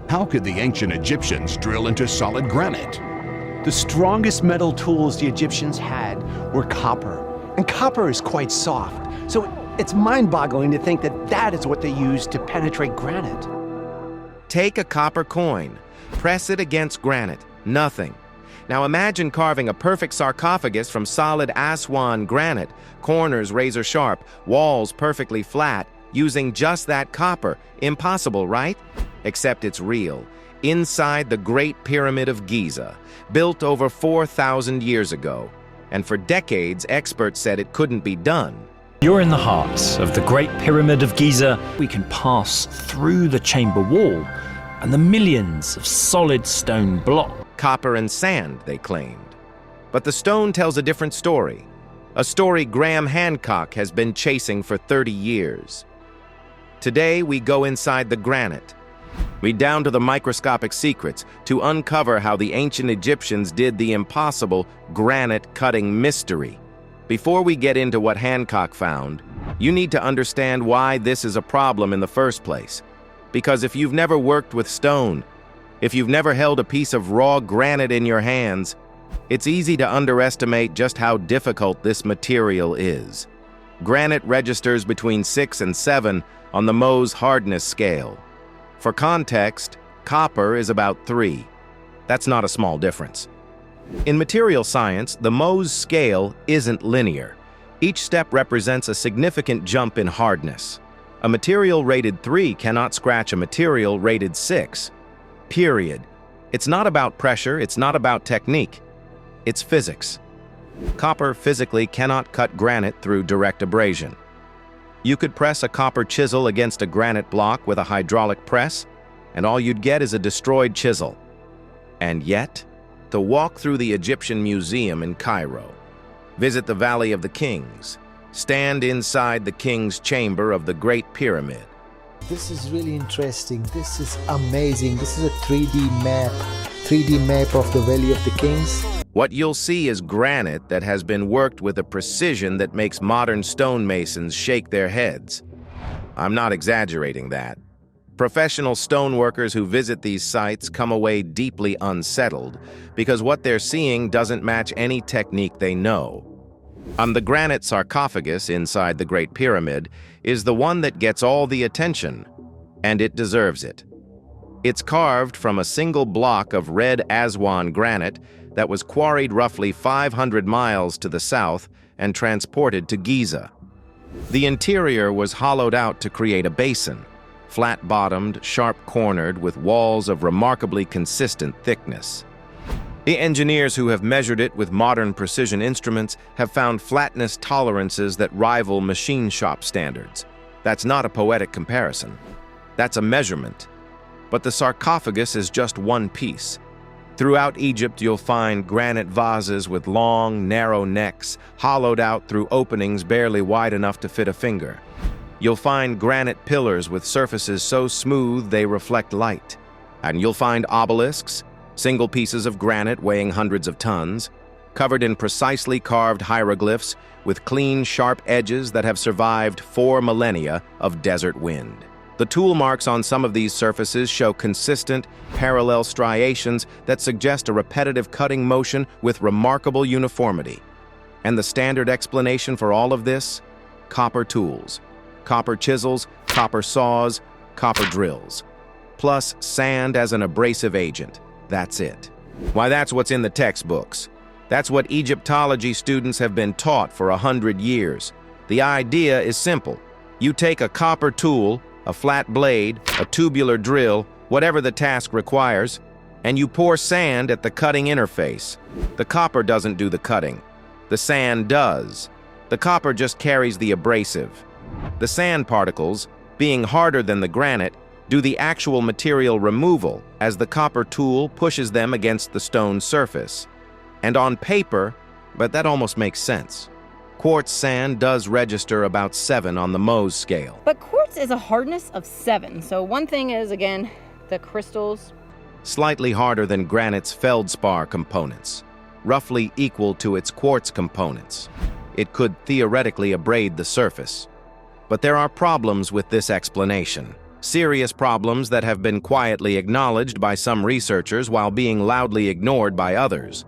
How could the ancient Egyptians drill into solid granite? The strongest metal tools the Egyptians had were copper. And copper is quite soft, so it's mind-boggling to think that that is what they used to penetrate granite. Take a copper coin, press it against granite, nothing. Now imagine carving a perfect sarcophagus from solid Aswan granite, corners razor sharp, walls perfectly flat, using just that copper. Impossible, right? Except it's real. Inside the Great Pyramid of Giza, built over 4,000 years ago. And for decades, experts said it couldn't be done. You're in the heart of the Great Pyramid of Giza. We can pass through the chamber wall and the millions of solid stone blocks. Copper and sand, they claimed. But the stone tells a different story. A story Graham Hancock has been chasing for 30 years. Today, we go inside the granite. We down to the microscopic secrets to uncover how the ancient Egyptians did the impossible granite-cutting mystery. Before we get into what Hancock found, you need to understand why this is a problem in the first place. Because if you've never worked with stone, if you've never held a piece of raw granite in your hands, it's easy to underestimate just how difficult this material is. Granite registers between 6 and 7 on the Mohs hardness scale. For context, copper is about 3. That's not a small difference. In material science, the Mohs scale isn't linear. Each step represents a significant jump in hardness. A material rated 3 cannot scratch a material rated 6. Period. It's not about pressure, it's not about technique. It's physics. Copper physically cannot cut granite through direct abrasion. You could press a copper chisel against a granite block with a hydraulic press, and all you'd get is a destroyed chisel. And yet, to walk through the Egyptian Museum in Cairo, visit the Valley of the Kings, stand inside the King's Chamber of the Great Pyramid. This is really interesting. This is amazing. This is a 3D map of the Valley of the Kings. What you'll see is granite that has been worked with a precision that makes modern stonemasons shake their heads. I'm not exaggerating that. Professional stoneworkers who visit these sites come away deeply unsettled because what they're seeing doesn't match any technique they know. The granite sarcophagus inside the Great Pyramid is the one that gets all the attention, and it deserves it. It's carved from a single block of red Aswan granite that was quarried roughly 500 miles to the south and transported to Giza. The interior was hollowed out to create a basin, flat-bottomed, sharp-cornered, with walls of remarkably consistent thickness. The engineers who have measured it with modern precision instruments have found flatness tolerances that rival machine shop standards. That's not a poetic comparison. That's a measurement. But the sarcophagus is just one piece. Throughout Egypt, you'll find granite vases with long, narrow necks, hollowed out through openings barely wide enough to fit a finger. You'll find granite pillars with surfaces so smooth they reflect light. And you'll find obelisks, single pieces of granite weighing hundreds of tons, covered in precisely carved hieroglyphs with clean, sharp edges that have survived 4 millennia of desert wind. The tool marks on some of these surfaces show consistent, parallel striations that suggest a repetitive cutting motion with remarkable uniformity. And the standard explanation for all of this? Copper tools. Copper chisels, copper saws, copper drills. Plus sand as an abrasive agent. That's it. Why, that's what's in the textbooks. That's what Egyptology students have been taught for 100 years. The idea is simple. You take a copper tool, a flat blade, a tubular drill, whatever the task requires, and you pour sand at the cutting interface. The copper doesn't do the cutting. The sand does. The copper just carries the abrasive. The sand particles, being harder than the granite, do the actual material removal as the copper tool pushes them against the stone surface. And on paper, but that almost makes sense. Quartz sand does register about 7 on the Mohs scale. But quartz is a hardness of 7, so one thing is, again, the crystals. Slightly harder than granite's feldspar components, roughly equal to its quartz components. It could theoretically abrade the surface. But there are problems with this explanation. Serious problems that have been quietly acknowledged by some researchers while being loudly ignored by others.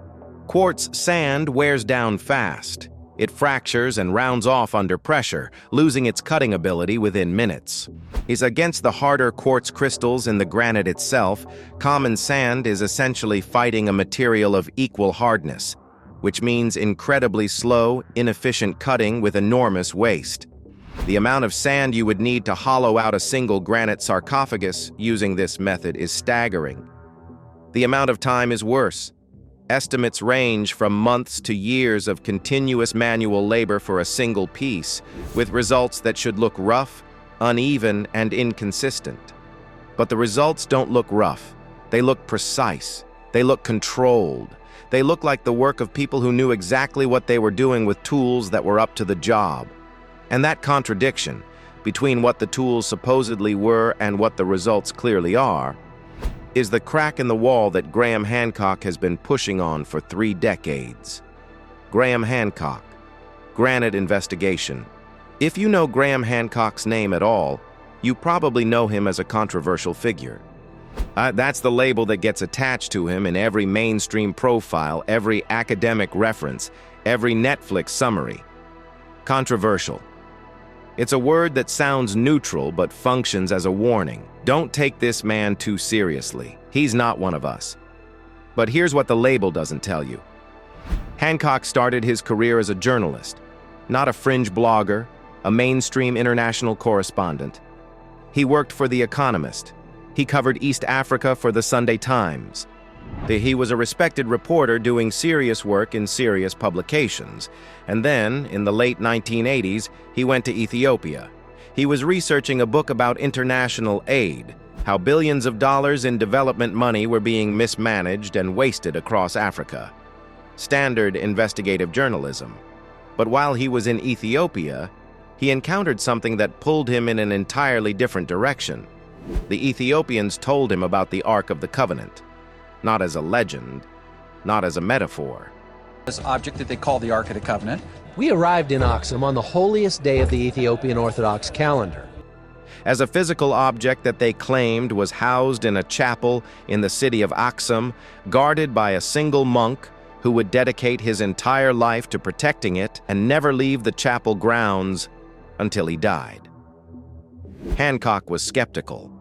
Quartz sand wears down fast. It fractures and rounds off under pressure, losing its cutting ability within minutes. Is against the harder quartz crystals in the granite itself, common sand is essentially fighting a material of equal hardness, which means incredibly slow, inefficient cutting with enormous waste. The amount of sand you would need to hollow out a single granite sarcophagus using this method is staggering. The amount of time is worse. Estimates range from months to years of continuous manual labor for a single piece, with results that should look rough, uneven, and inconsistent. But the results don't look rough. They look precise. They look controlled. They look like the work of people who knew exactly what they were doing with tools that were up to the job. And that contradiction between what the tools supposedly were and what the results clearly are is the crack in the wall that Graham Hancock has been pushing on for 3 decades. Graham Hancock, Granite Investigation. If you know Graham Hancock's name at all, you probably know him as a controversial figure. That's the label that gets attached to him in every mainstream profile, every academic reference, every Netflix summary. Controversial. It's a word that sounds neutral but functions as a warning. Don't take this man too seriously. He's not one of us. But here's what the label doesn't tell you. Hancock started his career as a journalist, not a fringe blogger, a mainstream international correspondent. He worked for The Economist. He covered East Africa for the Sunday Times. He was a respected reporter doing serious work in serious publications. And then, in the late 1980s, he went to Ethiopia. He was researching a book about international aid, how billions of dollars in development money were being mismanaged and wasted across Africa. Standard investigative journalism. But while he was in Ethiopia, he encountered something that pulled him in an entirely different direction. The Ethiopians told him about the Ark of the Covenant. Not as a legend, not as a metaphor. This object that they call the Ark of the Covenant. We arrived in Aksum on the holiest day of the Ethiopian Orthodox calendar. As a physical object that they claimed was housed in a chapel in the city of Aksum, guarded by a single monk who would dedicate his entire life to protecting it and never leave the chapel grounds until he died. Hancock was skeptical.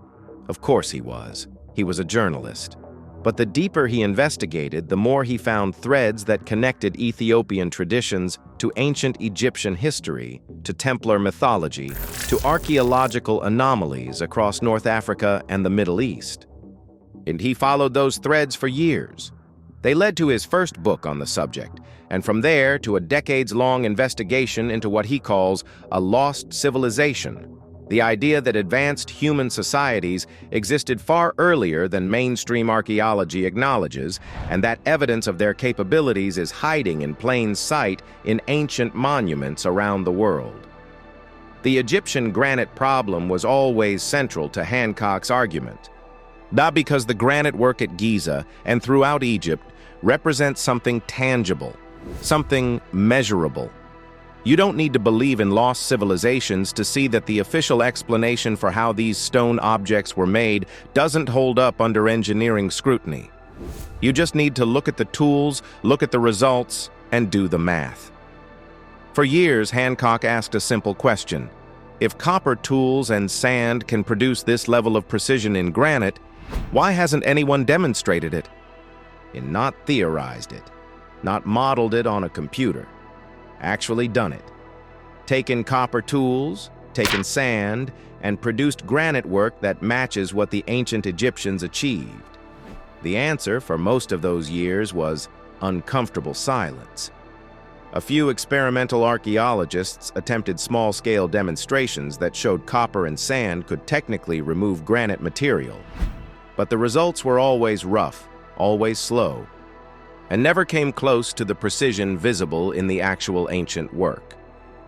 Of course he was. He was a journalist. But the deeper he investigated, the more he found threads that connected Ethiopian traditions to ancient Egyptian history, to Templar mythology, to archaeological anomalies across North Africa and the Middle East. And he followed those threads for years. They led to his first book on the subject, and from there to a decades-long investigation into what he calls a lost civilization. The idea that advanced human societies existed far earlier than mainstream archaeology acknowledges, and that evidence of their capabilities is hiding in plain sight in ancient monuments around the world. The Egyptian granite problem was always central to Hancock's argument. Not because the granite work at Giza and throughout Egypt represents something tangible, something measurable. You don't need to believe in lost civilizations to see that the official explanation for how these stone objects were made doesn't hold up under engineering scrutiny. You just need to look at the tools, look at the results, and do the math. For years, Hancock asked a simple question. If copper tools and sand can produce this level of precision in granite, why hasn't anyone demonstrated it? And not theorized it, not modeled it on a computer. Actually done it. Taken copper tools, taken sand, and produced granite work that matches what the ancient Egyptians achieved. The answer for most of those years was uncomfortable silence. A few experimental archaeologists attempted small-scale demonstrations that showed copper and sand could technically remove granite material. But the results were always rough, always slow, and never came close to the precision visible in the actual ancient work.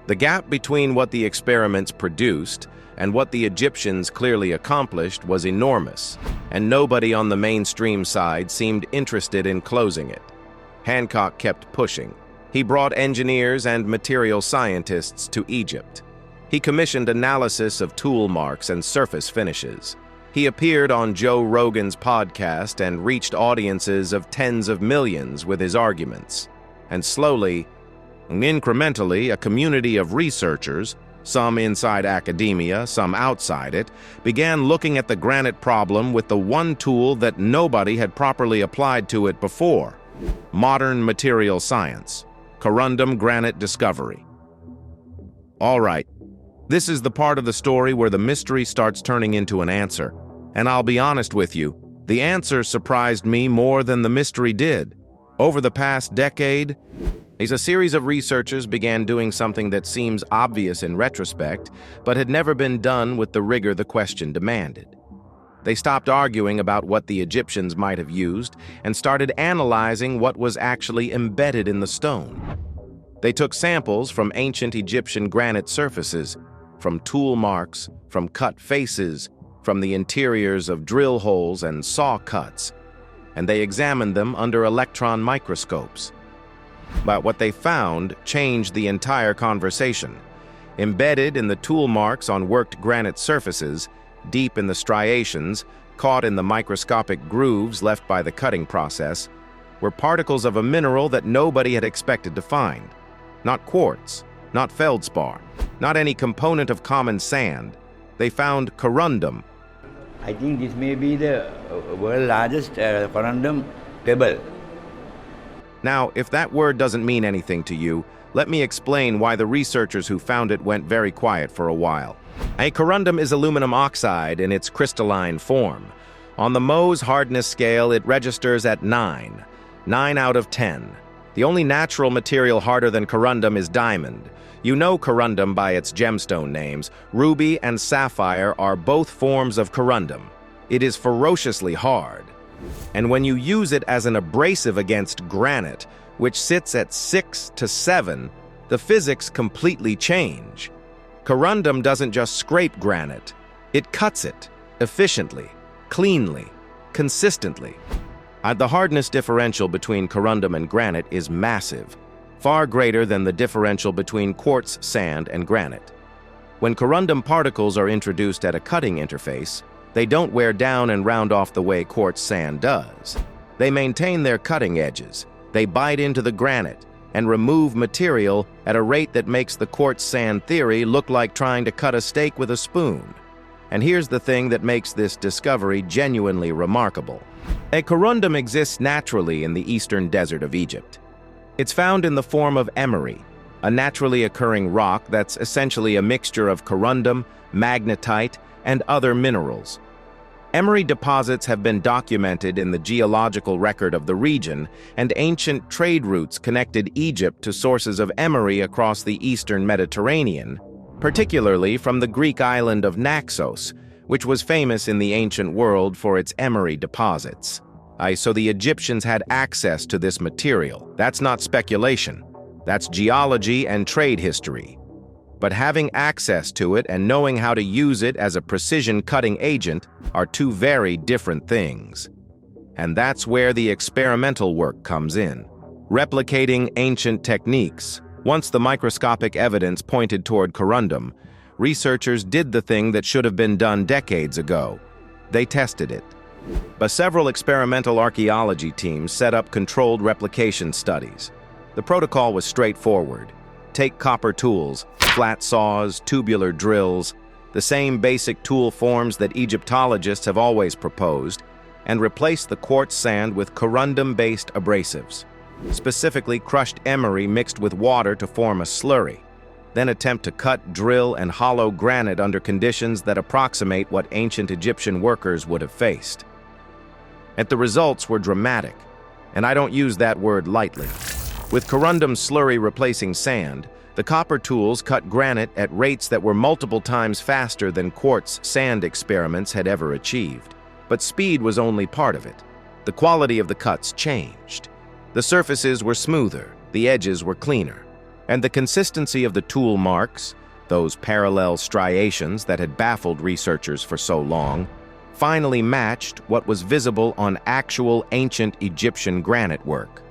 The gap between what the experiments produced and what the Egyptians clearly accomplished was enormous, and nobody on the mainstream side seemed interested in closing it. Hancock kept pushing. He brought engineers and material scientists to Egypt. He commissioned analysis of tool marks and surface finishes. He appeared on Joe Rogan's podcast and reached audiences of tens of millions with his arguments. And slowly, and incrementally, a community of researchers, some inside academia, some outside it, began looking at the granite problem with the one tool that nobody had properly applied to it before: modern material science, corundum granite discovery. All right, this is the part of the story where the mystery starts turning into an answer. And I'll be honest with you, the answer surprised me more than the mystery did. Over the past decade, a series of researchers began doing something that seems obvious in retrospect, but had never been done with the rigor the question demanded. They stopped arguing about what the Egyptians might have used and started analyzing what was actually embedded in the stone. They took samples from ancient Egyptian granite surfaces, from tool marks, from cut faces, from the interiors of drill holes and saw cuts, and they examined them under electron microscopes. But what they found changed the entire conversation. Embedded in the tool marks on worked granite surfaces, deep in the striations, caught in the microscopic grooves left by the cutting process, were particles of a mineral that nobody had expected to find. Not quartz, not feldspar, not any component of common sand. They found corundum. I think this may be the world's largest corundum pebble. Now, if that word doesn't mean anything to you, let me explain why the researchers who found it went very quiet for a while. A corundum is aluminum oxide in its crystalline form. On the Mohs hardness scale, it registers at 9 out of 10. The only natural material harder than corundum is diamond. You know corundum by its gemstone names. Ruby and sapphire are both forms of corundum. It is ferociously hard. And when you use it as an abrasive against granite, which sits at 6 to 7, the physics completely change. Corundum doesn't just scrape granite, it cuts it efficiently, cleanly, consistently. The hardness differential between corundum and granite is massive, far greater than the differential between quartz, sand, and granite. When corundum particles are introduced at a cutting interface, they don't wear down and round off the way quartz sand does. They maintain their cutting edges, they bite into the granite, and remove material at a rate that makes the quartz sand theory look like trying to cut a steak with a spoon. And here's the thing that makes this discovery genuinely remarkable. A corundum exists naturally in the eastern desert of Egypt. It's found in the form of emery, a naturally occurring rock that's essentially a mixture of corundum, magnetite, and other minerals. Emery deposits have been documented in the geological record of the region, and ancient trade routes connected Egypt to sources of emery across the eastern Mediterranean, particularly from the Greek island of Naxos, which was famous in the ancient world for its emery deposits. So the Egyptians had access to this material. That's not speculation. That's geology and trade history. But having access to it and knowing how to use it as a precision cutting agent are two very different things. And that's where the experimental work comes in. Replicating ancient techniques. Once the microscopic evidence pointed toward corundum, researchers did the thing that should have been done decades ago. They tested it. But several experimental archaeology teams set up controlled replication studies. The protocol was straightforward. Take copper tools, flat saws, tubular drills, the same basic tool forms that Egyptologists have always proposed, and replace the quartz sand with corundum-based abrasives. Specifically crushed emery mixed with water to form a slurry. Then attempt to cut, drill, and hollow granite under conditions that approximate what ancient Egyptian workers would have faced. And the results were dramatic, and I don't use that word lightly. With corundum slurry replacing sand, the copper tools cut granite at rates that were multiple times faster than quartz sand experiments had ever achieved. But speed was only part of it. The quality of the cuts changed. The surfaces were smoother, the edges were cleaner, and the consistency of the tool marks, those parallel striations that had baffled researchers for so long, finally matched what was visible on actual ancient Egyptian granite work.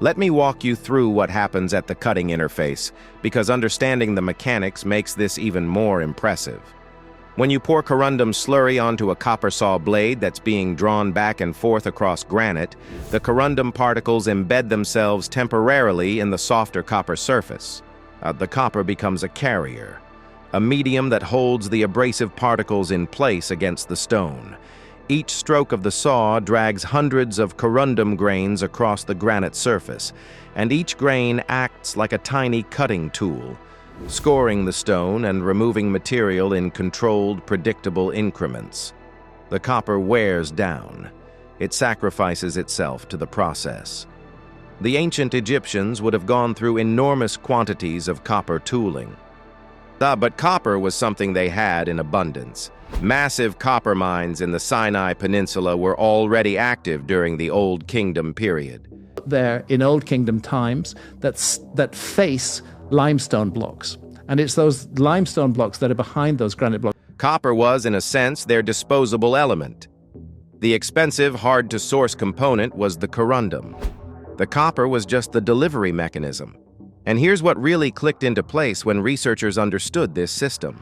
Let me walk you through what happens at the cutting interface, because understanding the mechanics makes this even more impressive. When you pour corundum slurry onto a copper saw blade that's being drawn back and forth across granite, the corundum particles embed themselves temporarily in the softer copper surface. The copper becomes a carrier, a medium that holds the abrasive particles in place against the stone. Each stroke of the saw drags hundreds of corundum grains across the granite surface, and each grain acts like a tiny cutting tool, scoring the stone and removing material in controlled, predictable increments. The copper wears down. It sacrifices itself to the process. The ancient Egyptians would have gone through enormous quantities of copper tooling. But copper was something they had in abundance. Massive copper mines in the Sinai Peninsula were already active during the Old Kingdom period. There in Old Kingdom times that face limestone blocks. And it's those limestone blocks that are behind those granite blocks. Copper was, in a sense, their disposable element. The expensive, hard-to-source component was the corundum. The copper was just the delivery mechanism. And here's what really clicked into place when researchers understood this system.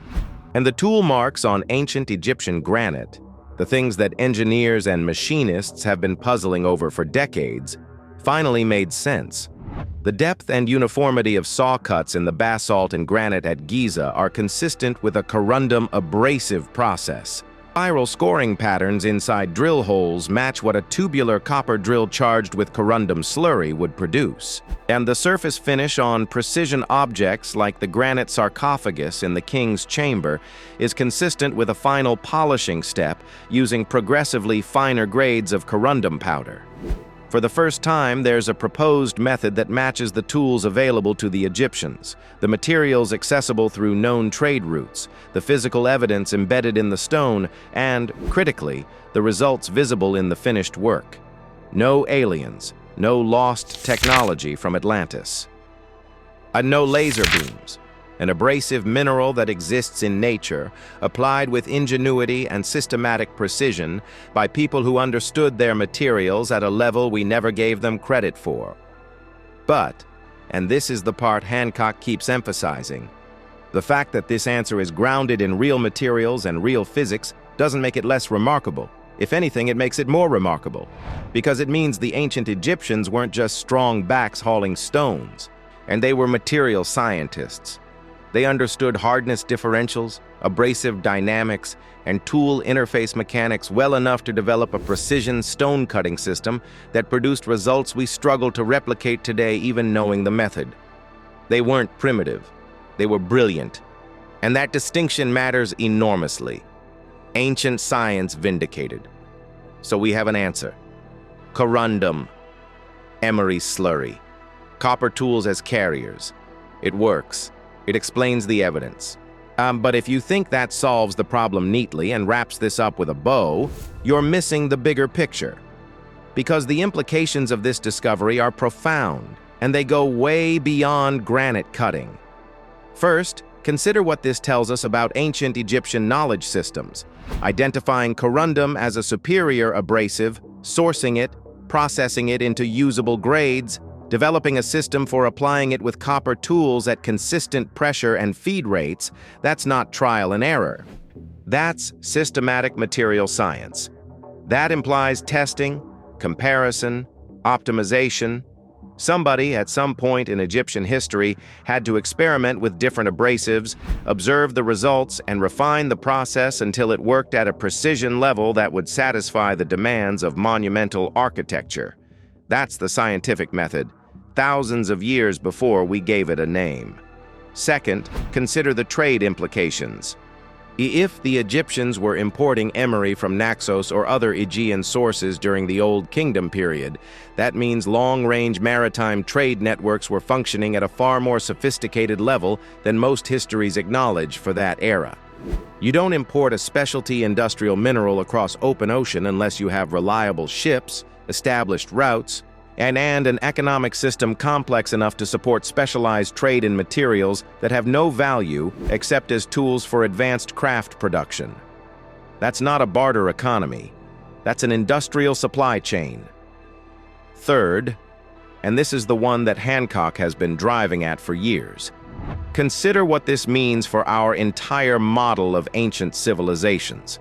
And the tool marks on ancient Egyptian granite, the things that engineers and machinists have been puzzling over for decades, finally made sense. The depth and uniformity of saw cuts in the basalt and granite at Giza are consistent with a corundum abrasive process. Spiral scoring patterns inside drill holes match what a tubular copper drill charged with corundum slurry would produce. And the surface finish on precision objects like the granite sarcophagus in the king's chamber is consistent with a final polishing step using progressively finer grades of corundum powder. For the first time, there's a proposed method that matches the tools available to the Egyptians, the materials accessible through known trade routes, the physical evidence embedded in the stone, and, critically, the results visible in the finished work. No aliens, no lost technology from Atlantis. No laser beams, an abrasive mineral that exists in nature, applied with ingenuity and systematic precision by people who understood their materials at a level we never gave them credit for. But, and this is the part Hancock keeps emphasizing, the fact that this answer is grounded in real materials and real physics doesn't make it less remarkable. If anything, it makes it more remarkable, because it means the ancient Egyptians weren't just strong backs hauling stones, and they were material scientists. They understood hardness differentials, abrasive dynamics, and tool interface mechanics well enough to develop a precision stone cutting system that produced results we struggle to replicate today, even knowing the method. They weren't primitive. They were brilliant. And that distinction matters enormously. Ancient science vindicated. So we have an answer. Corundum. Emery slurry. Copper tools as carriers. It works. It explains the evidence. But if you think that solves the problem neatly and wraps this up with a bow, you're missing the bigger picture. Because the implications of this discovery are profound, and they go way beyond granite cutting. First, consider what this tells us about ancient Egyptian knowledge systems, identifying corundum as a superior abrasive, sourcing it, processing it into usable grades, developing a system for applying it with copper tools at consistent pressure and feed rates. That's not trial and error. That's systematic material science. That implies testing, comparison, optimization. Somebody, at some point in Egyptian history, had to experiment with different abrasives, observe the results, and refine the process until it worked at a precision level that would satisfy the demands of monumental architecture. That's the scientific method, thousands of years before we gave it a name. Second, consider the trade implications. If the Egyptians were importing emery from Naxos or other Aegean sources during the Old Kingdom period, that means long-range maritime trade networks were functioning at a far more sophisticated level than most histories acknowledge for that era. You don't import a specialty industrial mineral across open ocean unless you have reliable ships, established routes, and an economic system complex enough to support specialized trade in materials that have no value except as tools for advanced craft production. That's not a barter economy. That's an industrial supply chain. Third, and this is the one that Hancock has been driving at for years. Consider what this means for our entire model of ancient civilizations.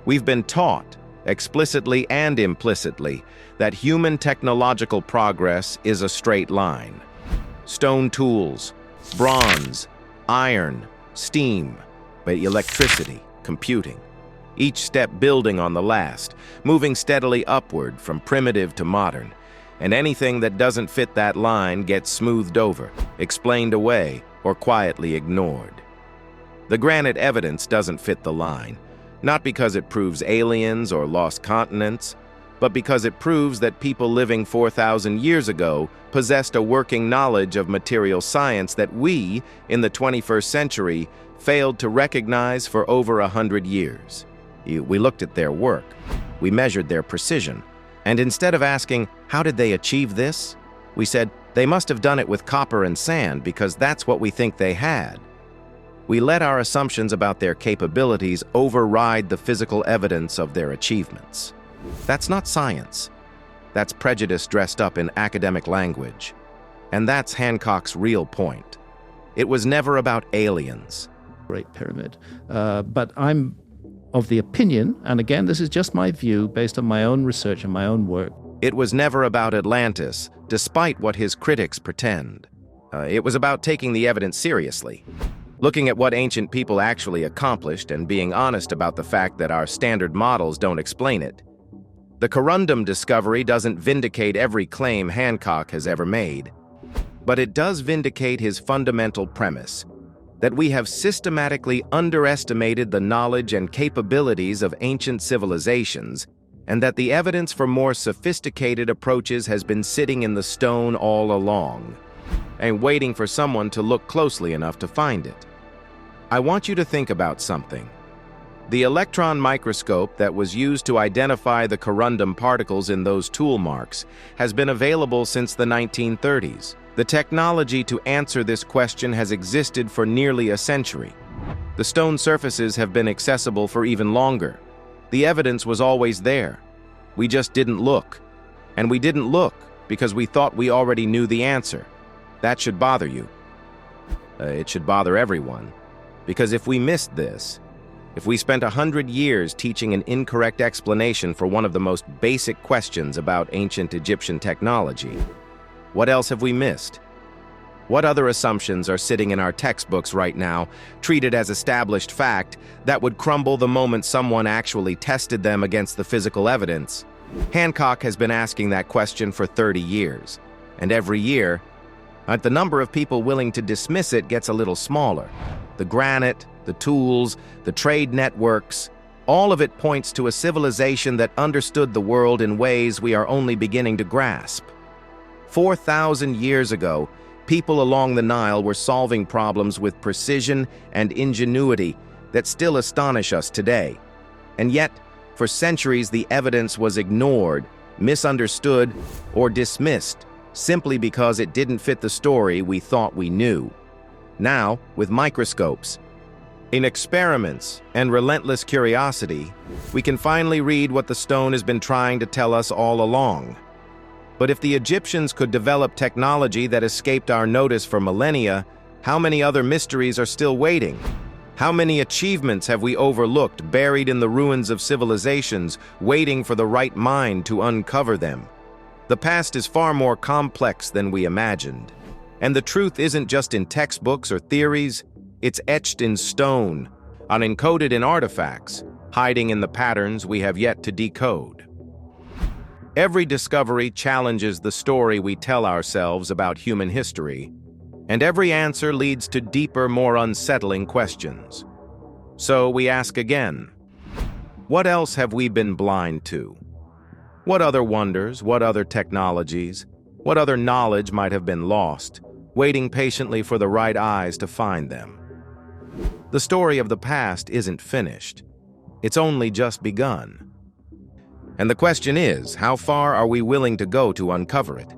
We've been taught, explicitly and implicitly, that human technological progress is a straight line. Stone tools, bronze, iron, steam, but electricity, computing. Each step building on the last, moving steadily upward from primitive to modern. And anything that doesn't fit that line gets smoothed over, explained away, or quietly ignored. The granite evidence doesn't fit the line, not because it proves aliens or lost continents, but because it proves that people living 4,000 years ago possessed a working knowledge of material science that we, in the 21st century, failed to recognize for over 100 years. We looked at their work, we measured their precision, and instead of asking, how did they achieve this? We said, they must have done it with copper and sand because that's what we think they had. We let our assumptions about their capabilities override the physical evidence of their achievements. That's not science. That's prejudice dressed up in academic language. And that's Hancock's real point. It was never about aliens. Great Pyramid. But I'm of the opinion, and again, this is just my view based on my own research and my own work. It was never about Atlantis, despite what his critics pretend. It was about taking the evidence seriously, looking at what ancient people actually accomplished and being honest about the fact that our standard models don't explain it. The corundum discovery doesn't vindicate every claim Hancock has ever made, but it does vindicate his fundamental premise, that we have systematically underestimated the knowledge and capabilities of ancient civilizations, and that the evidence for more sophisticated approaches has been sitting in the stone all along, and waiting for someone to look closely enough to find it. I want you to think about something. The electron microscope that was used to identify the corundum particles in those tool marks has been available since the 1930s. The technology to answer this question has existed for nearly a century. The stone surfaces have been accessible for even longer. The evidence was always there. We just didn't look. And we didn't look because we thought we already knew the answer. That should bother you. It should bother everyone. Because if we missed this, if we spent 100 years teaching an incorrect explanation for one of the most basic questions about ancient Egyptian technology, what else have we missed? What other assumptions are sitting in our textbooks right now, treated as established fact, that would crumble the moment someone actually tested them against the physical evidence? Hancock has been asking that question for 30 years, and every year, the number of people willing to dismiss it gets a little smaller. The granite, the tools, the trade networks, all of it points to a civilization that understood the world in ways we are only beginning to grasp. 4,000 years ago, people along the Nile were solving problems with precision and ingenuity that still astonish us today. And yet, for centuries, the evidence was ignored, misunderstood, or dismissed simply because it didn't fit the story we thought we knew. Now, with microscopes, in experiments and relentless curiosity, we can finally read what the stone has been trying to tell us all along. But if the Egyptians could develop technology that escaped our notice for millennia, how many other mysteries are still waiting? How many achievements have we overlooked, buried in the ruins of civilizations, waiting for the right mind to uncover them? The past is far more complex than we imagined. And the truth isn't just in textbooks or theories, it's etched in stone, unencoded in artifacts, hiding in the patterns we have yet to decode. Every discovery challenges the story we tell ourselves about human history, and every answer leads to deeper, more unsettling questions. So we ask again, what else have we been blind to? What other wonders, what other technologies, what other knowledge might have been lost, waiting patiently for the right eyes to find them? The story of the past isn't finished. It's only just begun. And the question is, how far are we willing to go to uncover it?